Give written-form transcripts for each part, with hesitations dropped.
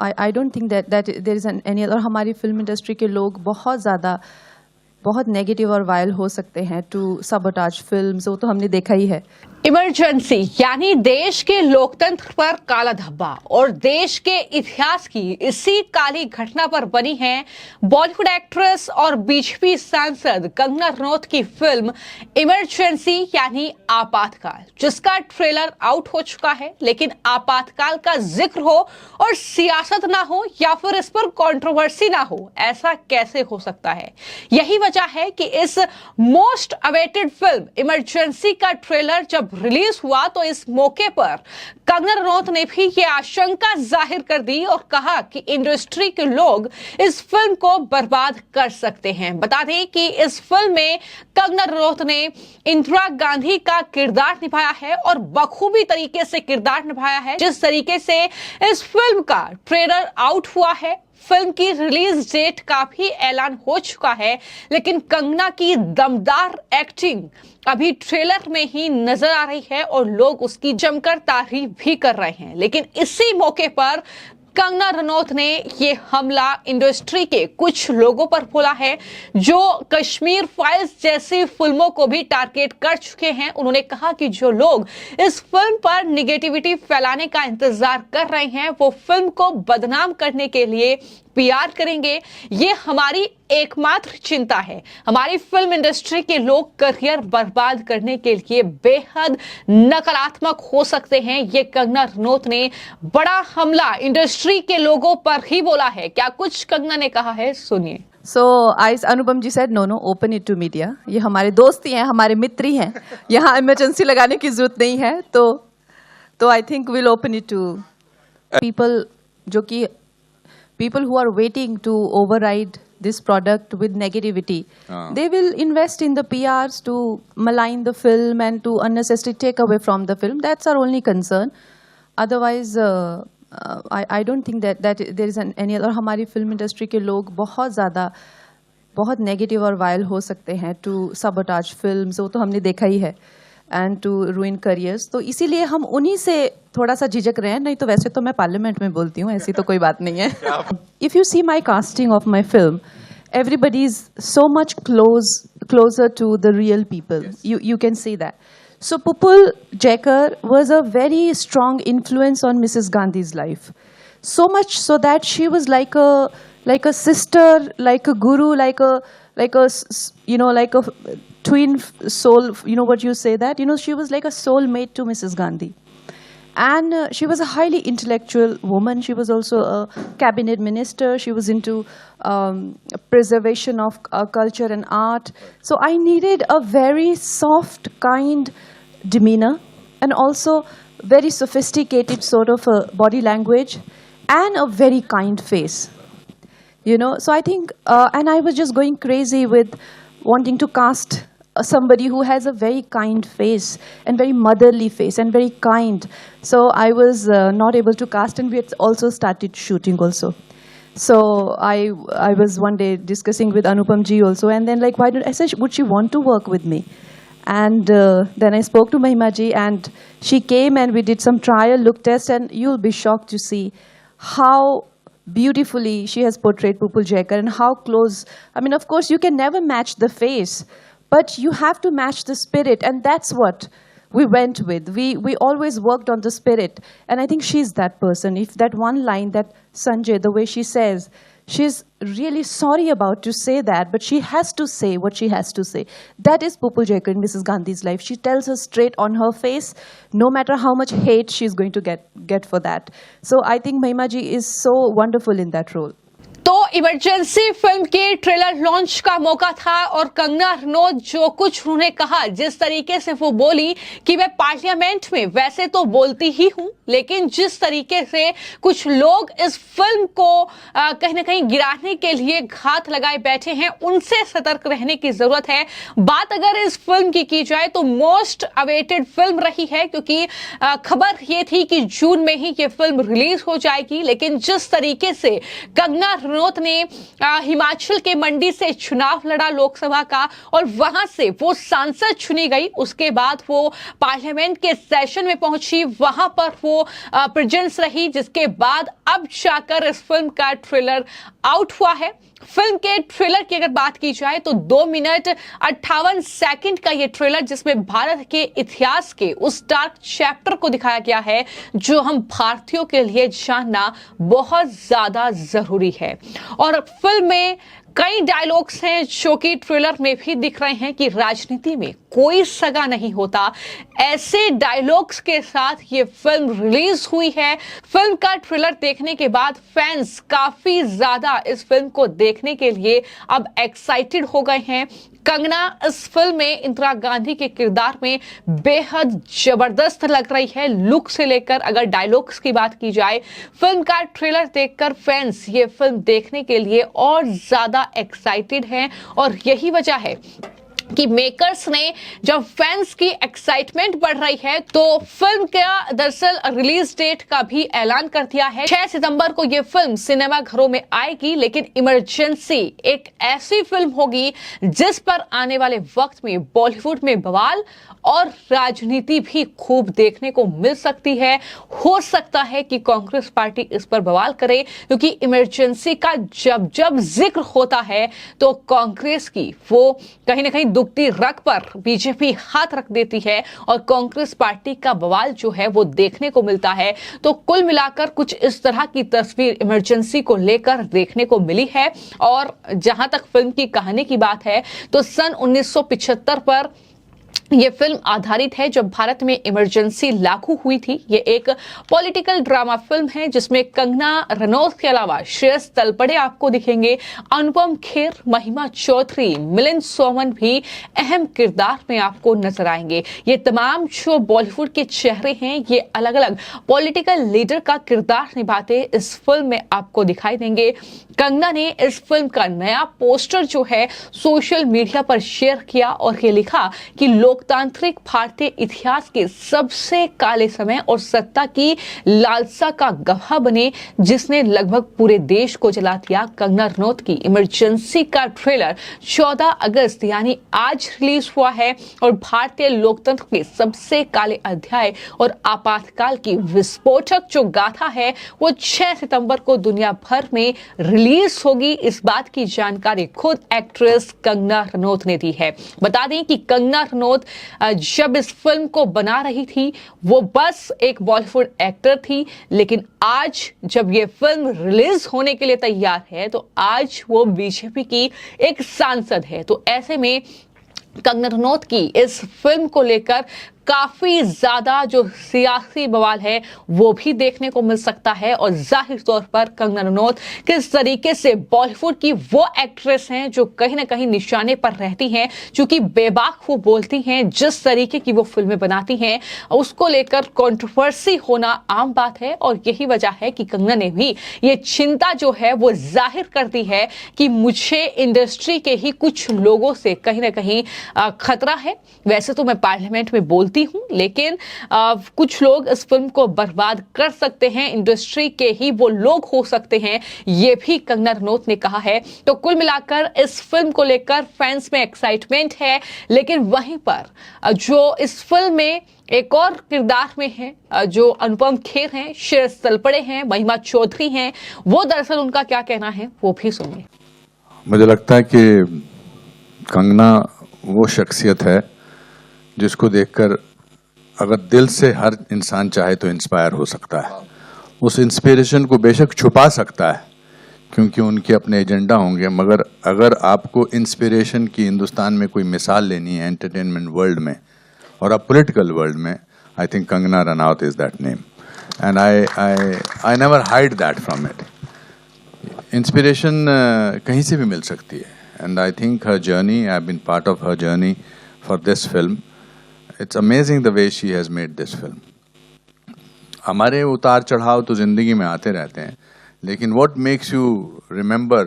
I don't think that there is any other. और हमारी film industry के लोग बहुत नेगेटिव और वायल हो सकते हैं टू सबोटाज फिल्म्स, वो तो हमने देखा ही है। इमरजेंसी यानी देश के लोकतंत्र पर काला धब्बा और देश के इतिहास की इसी काली घटना पर बनी है बॉलीवुड एक्ट्रेस और बीजेपी सांसद कंगना रनौत की फिल्म इमरजेंसी यानी आपातकाल, जिसका ट्रेलर आउट हो चुका है। लेकिन आपातकाल का जिक्र हो और सियासत ना हो या फिर इस पर कंट्रोवर्सी ना हो, ऐसा कैसे हो सकता है? यही वजह है कि इस मोस्ट अवेटेड फिल्म इमरजेंसी का ट्रेलर जब रिलीज हुआ तो इस मौके पर कंगना रनौत ने भी ये आशंका जाहिर कर दी और कहा कि इंडस्ट्री के लोग इस फिल्म को बर्बाद कर सकते हैं। बता दें कि इस फिल्म में कंगना रनौत ने इंदिरा गांधी का किरदार निभाया है और बखूबी तरीके से किरदार निभाया है। जिस तरीके से इस फिल्म का ट्रेलर आउट हुआ है, फिल्म की रिलीज डेट का भी ऐलान हो चुका है, लेकिन कंगना की दमदार एक्टिंग अभी ट्रेलर में ही नजर आ रही है और लोग उसकी जमकर तारीफ भी कर रहे हैं। लेकिन इसी मौके पर कंगना रनौत ने ये हमला इंडस्ट्री के कुछ लोगों पर बोला है जो कश्मीर फाइल्स जैसी फिल्मों को भी टारगेट कर चुके हैं। उन्होंने कहा कि जो लोग इस फिल्म पर निगेटिविटी फैलाने का इंतजार कर रहे हैं वो फिल्म को बदनाम करने के लिए पीआर करेंगे। ये हमारी एकमात्र चिंता है। हमारी फिल्म इंडस्ट्री के लोग करियर बर्बाद करने के लिए बेहद नकारात्मक हो सकते हैं। ये कंगना रनौत ने बड़ा हमला इंडस्ट्री के लोगों पर ही बोला है। क्या कुछ कंगना ने कहा है, सुनिए। So Anupam ji said no, open it to media. ये हमारे दोस्त ही हैं, हमारे मित्र ही हैं, यहाँ इमरजेंसी लगाने की जरूरत नहीं है। तो I think will open it to people, जो कि people who are waiting to override this product with negativity. They will invest in the PRs to malign the film and to unnecessarily take away from the film. That's our only concern. Otherwise, I don't think that there is any other. और हमारी film industry के लोग बहुत negative और vial हो सकते हैं to sabotage films, वो तो हमने देखा ही है, एंड टू रूइन करियर्स। तो इसीलिए हम उन्हीं से थोड़ा सा झिझक रहे हैं, नहीं तो वैसे तो मैं पार्लियामेंट में बोलती हूँ, ऐसी तो कोई बात नहीं है। If you see my casting of my film, everybody is so much closer to the real people. Yes. You can see that. So Pupul Jaikar was a very strong influence on Mrs. Gandhi's life. So much so that she was like a sister, like a guru, like a twin soul. You know what you say that? You know, she was like a soulmate to Mrs. Gandhi. And she was a highly intellectual woman. She was also a cabinet minister. She was into preservation of culture and art. So I needed a very soft, kind demeanor and also very sophisticated sort of a body language and a very kind face. You know, so I think, and I was just going crazy with wanting to cast somebody who has a very kind face and very motherly face and very kind. So I was not able to cast, and we had also started shooting also. So I was one day discussing with Anupam ji also, and then like, I said, would she want to work with me? And then I spoke to Mahima ji, and she came and we did some trial look test, and you'll be shocked to see how beautifully she has portrayed Pupul Jaikar and how close. I mean, of course, you can never match the face, but you have to match the spirit, and that's what we went with. We always worked on the spirit, and I think she's that person. If that one line that Sanjay, the way she says, she's really sorry about to say that, but she has to say what she has to say. That is Pupul Jaikar in Mrs. Gandhi's life. She tells her straight on her face, no matter how much hate she's going to get for that. So I think Mahima ji is so wonderful in that role. तो emergency film के trailer launch का मौका था और कंगना रनौत जो कुछ उन्होंने कहा, जिस तरीके से वो बोली कि मैं पार्लियामेंट में वैसे तो बोलती ही हूं, लेकिन जिस तरीके से कुछ लोग इस फिल्म को कहीं ना कहीं गिराने के लिए घात लगाए बैठे हैं, उनसे सतर्क रहने की जरूरत है। बात अगर इस फिल्म की जाए तो मोस्ट अवेटेड फिल्म रही है, क्योंकि खबर ये थी कि जून में ही ये फिल्म रिलीज हो जाएगी, लेकिन जिस तरीके से कंगना रनौत ने हिमाचल के मंडी से चुनाव लड़ा लोकसभा का और वहां से वो सांसद चुनी गई। उसके बाद वो पार्लियामेंट के सेशन में पहुंची, वहां पर वो प्रेजेंस रही, जिसके बाद अब जाकर इस फिल्म का ट्रेलर आउट हुआ है। फिल्म के ट्रेलर की अगर बात की जाए तो 2 मिनट 58 सेकंड का ये ट्रेलर, जिसमें भारत के इतिहास के उस डार्क चैप्टर को दिखाया गया है जो हम भारतीयों के लिए जानना बहुत ज्यादा जरूरी है। और फिल्म में कई डायलॉग्स हैं जो कि ट्रेलर में भी दिख रहे हैं कि राजनीति में कोई सगा नहीं होता। ऐसे डायलॉग्स के साथ ये फिल्म रिलीज हुई है। फिल्म का ट्रेलर देखने के बाद फैंस काफी ज्यादा इस फिल्म को देखने के लिए अब एक्साइटेड हो गए हैं। कंगना इस फिल्म में इंदिरा गांधी के किरदार में बेहद जबरदस्त लग रही है, लुक से लेकर अगर डायलॉग्स की बात की जाए। फिल्म का ट्रेलर देखकर फैंस ये फिल्म देखने के लिए और ज्यादा एक्साइटेड हैं और यही वजह है कि मेकर्स ने जब फैंस की एक्साइटमेंट बढ़ रही है तो फिल्म का दरअसल रिलीज डेट का भी ऐलान कर दिया है। 6 सितंबर को ये फिल्म सिनेमा घरों में आएगी, लेकिन इमरजेंसी एक ऐसी फिल्म होगी जिस पर आने वाले वक्त में बॉलीवुड में बवाल और राजनीति भी खूब देखने को मिल सकती है। हो सकता है कि कांग्रेस पार्टी इस पर बवाल करे, क्योंकि इमरजेंसी का जब जब जिक्र होता है तो कांग्रेस की वो कहीं ना कहीं दुखती रग पर बीजेपी हाथ रख देती है और कांग्रेस पार्टी का बवाल जो है वो देखने को मिलता है। तो कुल मिलाकर कुछ इस तरह की तस्वीर इमरजेंसी को लेकर देखने को मिली है। और जहां तक फिल्म की कहानी की बात है तो सन 1975 पर यह फिल्म आधारित है जब भारत में इमरजेंसी लागू हुई थी। ये एक पॉलिटिकल ड्रामा फिल्म है जिसमें कंगना रनौत के अलावा श्रेयस तलपड़े आपको दिखेंगे, अनुपम खेर, महिमा चौधरी, मिलिंद सोमन भी अहम किरदार में आपको नजर आएंगे। ये तमाम जो बॉलीवुड के चेहरे हैं ये अलग अलग पॉलिटिकल लीडर का किरदार निभाते इस फिल्म में आपको दिखाई देंगे। कंगना ने इस फिल्म का नया पोस्टर जो है सोशल मीडिया पर शेयर किया और ये लिखा कि लोकतांत्रिक भारतीय इतिहास के सबसे काले समय और सत्ता की लालसा का गवाह बने, जिसने लगभग पूरे देश को जला दिया। कंगना रनौत की इमरजेंसी का ट्रेलर 14 अगस्त यानी आज रिलीज हुआ है और भारतीय लोकतंत्र के सबसे काले अध्याय और आपातकाल की विस्फोटक जो गाथा है वो 6 सितंबर को दुनिया भर में रिलीज होगी। इस बात की जानकारी खुद एक्ट्रेस कंगना रनौत ने दी है। बता दें कि कंगना रनौत जब इस फिल्म को बना रही थी वो बस एक बॉलीवुड एक्टर थी, लेकिन आज जब ये फिल्म रिलीज होने के लिए तैयार है तो आज वो बीजेपी की एक सांसद है। तो ऐसे में कंगना रनौत की इस फिल्म को लेकर काफी ज्यादा जो सियासी बवाल है वो भी देखने को मिल सकता है। और जाहिर तौर पर कंगना रनौत किस तरीके से बॉलीवुड की वो एक्ट्रेस हैं जो कहीं ना कहीं निशाने पर रहती हैं, क्योंकि बेबाक वो बोलती हैं, जिस तरीके की वो फिल्में बनाती हैं उसको लेकर कंट्रोवर्सी होना आम बात है। और यही वजह है कि कंगना ने भी ये चिंता जो है वो जाहिर कर दी है कि मुझे इंडस्ट्री के ही कुछ लोगों से कहीं ना कहीं खतरा है। वैसे तो मैं पार्लियामेंट में बोलती हूं, लेकिन कुछ लोग इस फिल्म को बर्बाद कर सकते हैं, इंडस्ट्री के ही वो लोग हो सकते हैं, ये भी कंगना रनौत ने कहा है। तो कुल मिलाकर इस फिल्म को लेकर फैंस में एक्साइटमेंट है, लेकिन वहीं पर जो इस फिल्म में एक और किरदार में है जो अनुपम खेर हैं, श्रेयस तलपड़े हैं, महिमा चौधरी हैं, वो दरअसल उनका क्या कहना है वो भी सुनिए। मुझे लगता है कि कंगना वो शख्सियत है जिसको देखकर अगर दिल से हर इंसान चाहे तो इंस्पायर हो सकता है। उस इंस्पिरेशन को बेशक छुपा सकता है क्योंकि उनके अपने एजेंडा होंगे, मगर अगर आपको इंस्पिरेशन की हिंदुस्तान में कोई मिसाल लेनी है एंटरटेनमेंट वर्ल्ड में और अब पॉलिटिकल वर्ल्ड में, I think Kangana Ranaut is that name and I never hide that from it. Inspiration कहीं से भी मिल सकती है and I think her journey, I have been part of her journey for this film. It's amazing the way she has made this film. हमारे उतार चढ़ाव तो जिंदगी में आते रहते हैं, लेकिन what makes you remember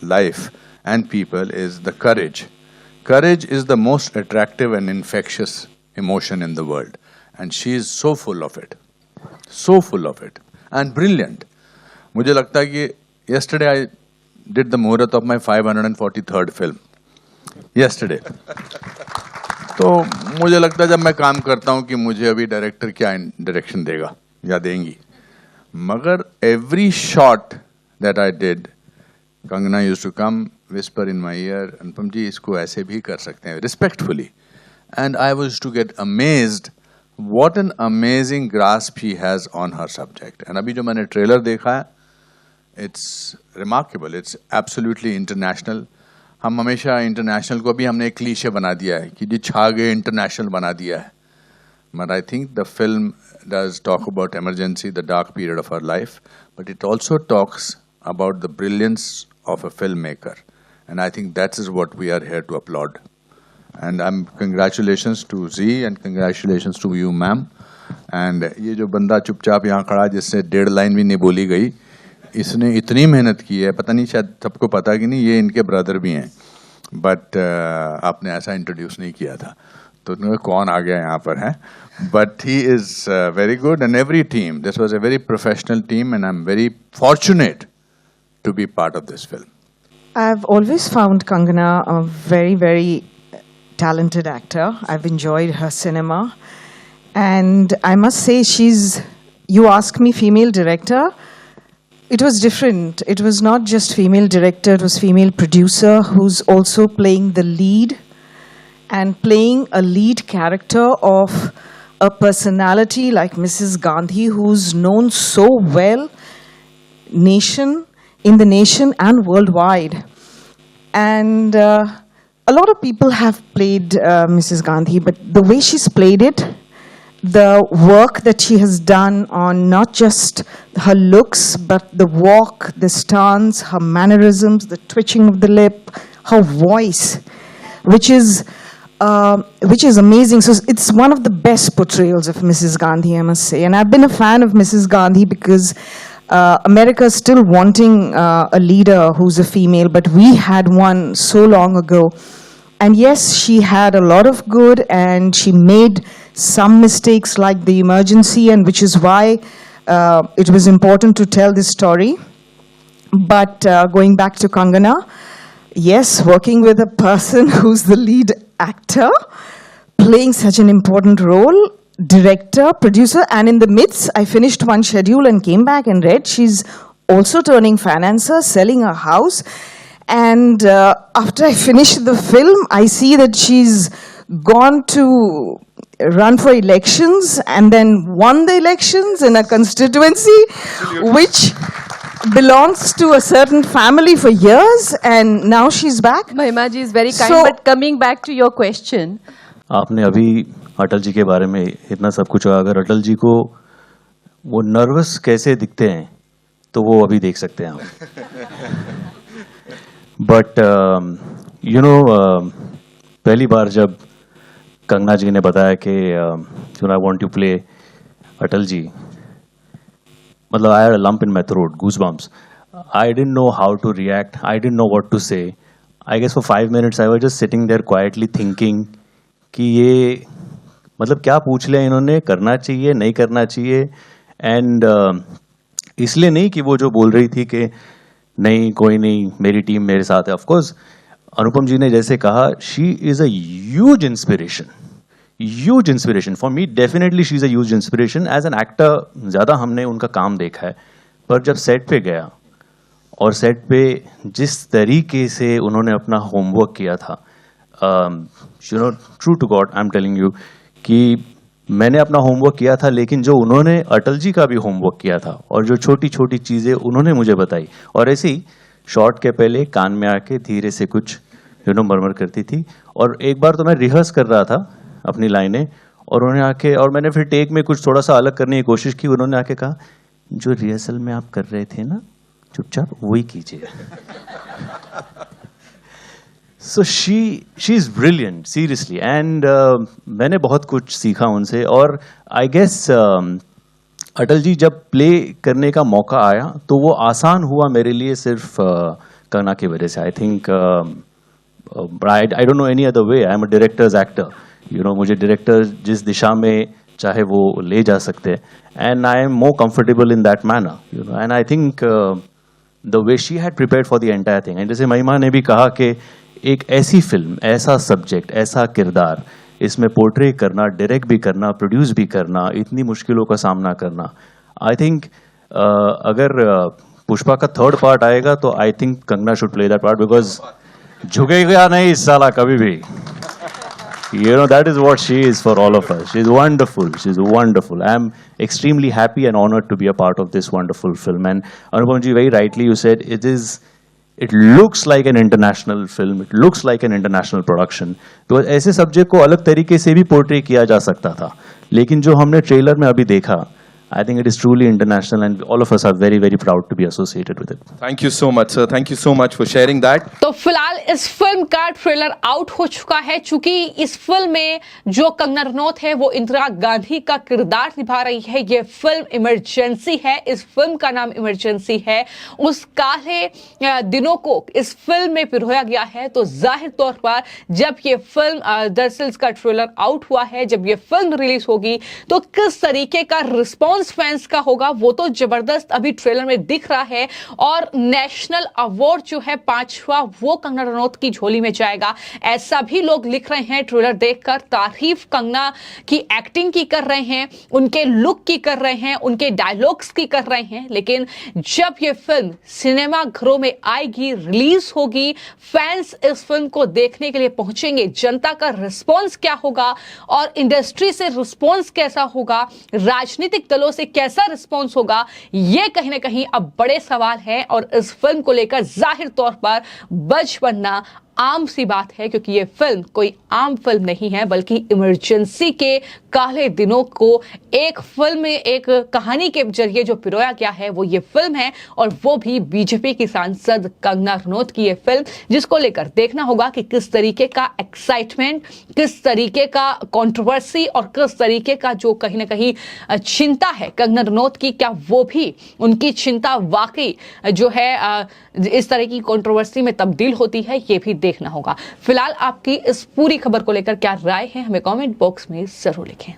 life and people is the courage. Courage is the most attractive and infectious emotion in the world, and she is so full of it and brilliant. मुझे लगता है कि yesterday I did the muhurat of my 543rd film. Yesterday. तो मुझे लगता है जब मैं काम करता हूँ कि मुझे अभी डायरेक्टर क्या डायरेक्शन देगा या देंगी, मगर every shot that I did, Kangana used to come, whisper in my ear, अनुपम जी इसको ऐसे भी कर सकते हैं, respectfully. And I was to get amazed what an amazing grasp he has on her subject. And अभी जो मैंने ट्रेलर देखा है, it's remarkable, it's absolutely international. हम हमेशा इंटरनेशनल को भी हमने एक क्लीशे बना दिया है कि जी छा गए इंटरनेशनल बना दिया है. But I think the film does talk about emergency, the dark period of her life, but it also talks about the brilliance of a filmmaker. And I think that is what we are here to applaud. And congratulations to Z and congratulations to you, ma'am. And ये जो बंदा चुपचाप यहाँ खड़ा जिससे 1.5 line भी नहीं बोली गई, इसने इतनी मेहनत की है, पता नहीं शायद सबको पता कि नहीं, ये इनके ब्रदर भी हैं, बट आपने ऐसा इंट्रोड्यूस नहीं किया था, तो कौन आ गया यहाँ पर है. But he is very good, and every team, this was a very professional team, and I'm very fortunate to be part of this film. I've always found Kangana a very, very talented actor. I've enjoyed her cinema. And I must say you ask me female director, it was different. It was not just female director, it was female producer who's also playing the lead and playing a lead character of a personality like Mrs. Gandhi, who's known so well in the nation and worldwide. And a lot of people have played Mrs. Gandhi, but the way she's played it, the work that she has done on not just her looks, but the walk, the stance, her mannerisms, the twitching of the lip, her voice, which is amazing. So it's one of the best portrayals of Mrs. Gandhi, I must say. And I've been a fan of Mrs. Gandhi because America is still wanting a leader who's a female, but we had one so long ago. And yes, she had a lot of good, and she made some mistakes like the emergency, and which is why it was important to tell this story. But going back to Kangana, yes, working with a person who's the lead actor, playing such an important role, director, producer, and in the midst, I finished one schedule and came back and read she's also turning financer, selling a house. And after I finished the film, I see that she's gone to run for elections and then won the elections in a constituency which belongs to a certain family for years, and now she's back. Mahima ji is very kind, So- but coming back to your question, आपने अभी अटल जी के बारे में इतना सब कुछ कहा. अगर अटल जी को वो नर्वस कैसे दिखते हैं तो वो अभी देख सकते हैं आप. बट यू नो पहली बार जब कंगना जी ने बताया कि you know I want to play Atal ji, मतलब I had a lump in my throat, goosebumps. I didn't know how to react, I didn't know what to say. I guess for 5 minutes I was just sitting there quietly thinking कि ये मतलब क्या पूछ लिया इन्होंने, करना चाहिए नहीं करना चाहिए. एंड इसलिए नहीं कि वो जो बोल रही थी कि नहीं कोई नहीं मेरी टीम मेरे साथ है. ऑफ कोर्स अनुपम जी ने जैसे कहा, she is a huge inspiration for me. Definitely she is a huge inspiration. As an actor ज़्यादा हमने उनका काम देखा है, पर जब सेट पे गया और सेट पे जिस तरीके से उन्होंने अपना होमवर्क किया था, you know true to god I am telling you कि मैंने अपना होमवर्क किया था, लेकिन जो उन्होंने अटल जी का भी होमवर्क किया था और जो छोटी छोटी चीज़ें उन्होंने मुझे बताई, और ऐसे ही शॉट के पहले कान में आके धीरे से कुछ यू नो मरमर करती थी. और एक बार तो मैं रिहर्स कर रहा था अपनी लाइनें, और उन्होंने आके, और मैंने फिर टेक में कुछ थोड़ा सा अलग करने की कोशिश की. उन्होंने आके कहा जो रिहर्सल में आप कर रहे थे ना, चुपचाप वही कीजिए. So she is brilliant seriously. And मैंने बहुत कुछ सीखा उनसे. और आई गेस अटल जी जब प्ले करने का मौका आया तो वो आसान हुआ मेरे लिए सिर्फ कंगना की वजह से. I think I don't know any other way. I am a directors actor, you know. मुझे डायरेक्टर जिस दिशा में चाहे वो ले जा सकते हैं, and I am more comfortable in that manner, you know. And I think the way she had prepared for the entire thing, and जैसे महिमा ने भी कहा कि एक ऐसी फिल्म, ऐसा सब्जेक्ट, ऐसा किरदार इसमें पोर्ट्रे करना, डायरेक्ट भी करना, प्रोड्यूस भी करना, इतनी मुश्किलों का सामना करना, आई थिंक अगर पुष्पा का थर्ड पार्ट आएगा तो I think Kangana should play that part, because झुकेगा नहीं इस साला कभी भी. You know, that is what she is for all of us. She's wonderful. She's wonderful. I am extremely happy and honored to be a part of this wonderful film. And Anupam ji, very rightly you said, it looks like an international film. It looks like an international production. Because ऐसे subject को अलग तरीके से भी portray किया जा सकता था. लेकिन जो हमने ट्रेलर में अभी देखा, I think it is truly international and all of us are very, very proud to be associated with it. Thank you so much, sir. Thank you so much for sharing that. तो फिलहाल इस film का trailer out हो चुका है, चूंकि इस film में जो कंगना रनौत है वो इंदिरा गांधी का किरदार निभा रही है. ये फिल्म इमरजेंसी है. इस फिल्म का नाम इमरजेंसी है. उस काले दिनों को इस फिल्म में पिरोया गया है. तो जाहिर तौर पर जब ये फिल्म दरअसल इसका ट्रेलर आउट हुआ है, जब ये फिल्म रिलीज होगी तो किस तरीके का रिस्पॉन्स फैंस का होगा वो तो जबरदस्त अभी ट्रेलर में दिख रहा है. और नेशनल अवार्ड जो है 5वां वो कंगना रनौत की झोली में जाएगा, ऐसा भी लोग लिख रहे हैं. ट्रेलर देखकर तारीफ कंगना की एक्टिंग की कर रहे हैं, उनके लुक की कर रहे हैं, उनके डायलॉग्स की कर रहे हैं. लेकिन जब ये फिल्म सिनेमा घरों में आएगी, रिलीज होगी, फैंस इस फिल्म को देखने के लिए पहुंचेंगे, जनता का रिस्पॉन्स क्या होगा और इंडस्ट्री से रिस्पॉन्स कैसा होगा, राजनीतिक दलों से कैसा रिस्पॉन्स होगा, यह कहीं ना कहीं अब बड़े सवाल हैं. और इस फिल्म को लेकर जाहिर तौर पर बज बनना आम सी बात है, क्योंकि ये फिल्म कोई आम फिल्म नहीं है, बल्कि इमरजेंसी के काले दिनों को एक फिल्म में, एक कहानी के जरिए जो पिरोया गया है वो ये फिल्म है. और वो भी बीजेपी की सांसद कंगना रनौत की ये फिल्म, जिसको लेकर देखना होगा कि किस तरीके का एक्साइटमेंट, किस तरीके का कंट्रोवर्सी और किस तरीके का जो कहीं ना कहीं चिंता है कंगना रनौत की, क्या वो भी उनकी चिंता वाकई जो है इस तरह की कंट्रोवर्सी में तब्दील होती है, ये भी देखना होगा. फिलहाल आपकी इस पूरी खबर को लेकर क्या राय है हमें कमेंट बॉक्स में जरूर लिखें.